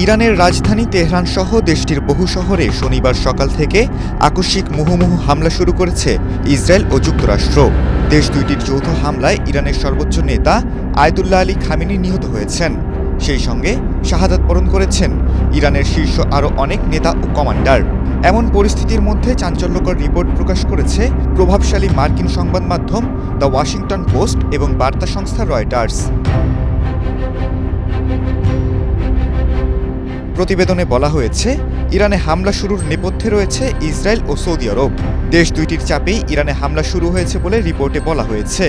ইরানের রাজধানী তেহরান সহ দেশটির বহু শহরে শনিবার সকাল থেকে আকস্মিক মুহুর্মুহু হামলা শুরু করেছে ইসরায়েল ও যুক্তরাষ্ট্র। দেশ দুইটির যৌথ হামলায় ইরানের সর্বোচ্চ নেতা আয়াতুল্লাহ আলী খামেনি নিহত হয়েছেন। সেই সঙ্গে শাহাদাত বরণ করেছেন ইরানের শীর্ষ আরও অনেক নেতা ও কমান্ডার। এমন পরিস্থিতির মধ্যে চাঞ্চল্যকর রিপোর্ট প্রকাশ করেছে প্রভাবশালী মার্কিন সংবাদ মাধ্যম দ্য ওয়াশিংটন পোস্ট এবং বার্তা সংস্থা রয়টার্স। প্রতিবেদনে বলা হয়েছে, ইরানে হামলা শুরুর নেপথ্যে রয়েছে ইসরায়েল ও সৌদি আরব। দেশ দুইটির চাপেই ইরানে হামলা শুরু হয়েছে বলে রিপোর্টে বলা হয়েছে।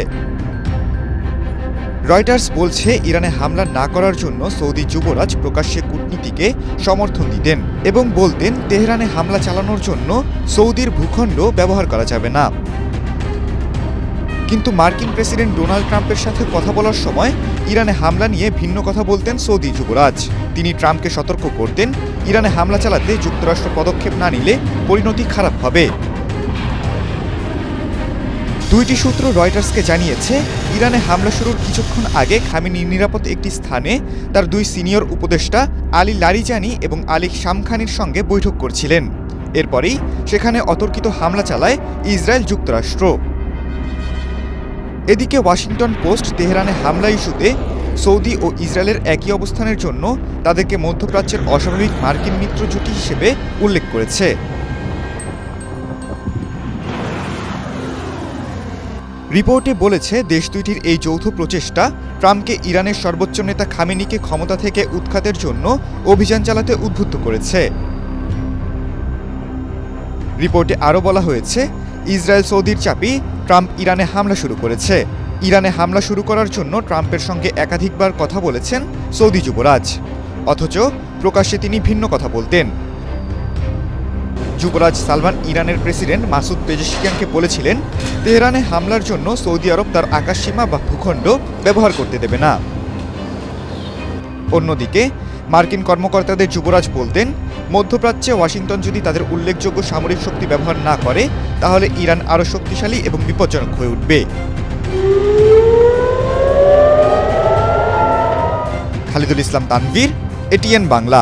রয়টার্স বলছে, ইরানে হামলা না করার জন্য সৌদি যুবরাজ প্রকাশ্যে কূটনীতিকে সমর্থন দিতেন এবং বলতেন তেহরানে হামলা চালানোর জন্য সৌদির ভূখণ্ড ব্যবহার করা যাবে না। কিন্তু মার্কিন প্রেসিডেন্ট ডোনাল্ড ট্রাম্পের সাথে কথা বলার সময় ইরানে হামলা নিয়ে ভিন্ন কথা বলতেন সৌদি যুবরাজ। তিনি ট্রাম্পকে সতর্ক করতেন, ইরানে হামলা চালাতে যুক্তরাষ্ট্র পদক্ষেপ না নিলে পরিণতি খারাপ হবে। দুইটি সূত্র রয়টার্সকে জানিয়েছে, ইরানে হামলা শুরুর কিছুক্ষণ আগে খামেনি নিরাপদ একটি স্থানে তার দুই সিনিয়র উপদেষ্টা আলী লারিজানি এবং আলী শামখানির সঙ্গে বৈঠক করছিলেন। এরপরেই সেখানে অতর্কিত হামলা চালায় ইসরায়েল যুক্তরাষ্ট্র। এদিকে ওয়াশিংটন পোস্ট তেহরানে হামলা ইস্যুতে সৌদি ও ইসরায়েলের একই অবস্থানের জন্য তাদেরকে মধ্যপ্রাচ্যের অস্বাভাবিক মার্কিন মিত্র জোট হিসেবে উল্লেখ করেছে। রিপোর্টে বলেছে, দেশ দুইটির এই যৌথ প্রচেষ্টা ট্রাম্পকে ইরানের সর্বোচ্চ নেতা খামেনিকে ক্ষমতা থেকে উৎখাতের জন্য অভিযান চালাতে উদ্বুদ্ধ করেছে। রিপোর্টে আরও বলা হয়েছে, ইসরায়েল সৌদির চাপেই ট্রাম্প ইরানে হামলা শুরু করেছে। ইরানে হামলা শুরু করার জন্য ট্রাম্পের সঙ্গে একাধিকবার কথা বলেছেন সৌদি যুবরাজ, অথচ প্রকাশ্যে তিনি ভিন্ন কথা বলতেন। যুবরাজ সালমান ইরানের প্রেসিডেন্ট মাসুদ পেজেশকিয়ানকে বলেছিলেন, তেহরানে হামলার জন্য সৌদি আরব তার আকাশসীমা বা ভূখণ্ড ব্যবহার করতে দেবে না। অন্যদিকে মার্কিন কর্মকর্তাদের যুবরাজ বলতেন, মধ্যপ্রাচ্যে ওয়াশিংটন যদি তাদের উল্লেখযোগ্য সামরিক শক্তি ব্যবহার না করে, তাহলে ইরান আরও শক্তিশালী এবং বিপজ্জনক হয়ে উঠবে। খালিদুল ইসলাম তানভীর, এটিএন বাংলা।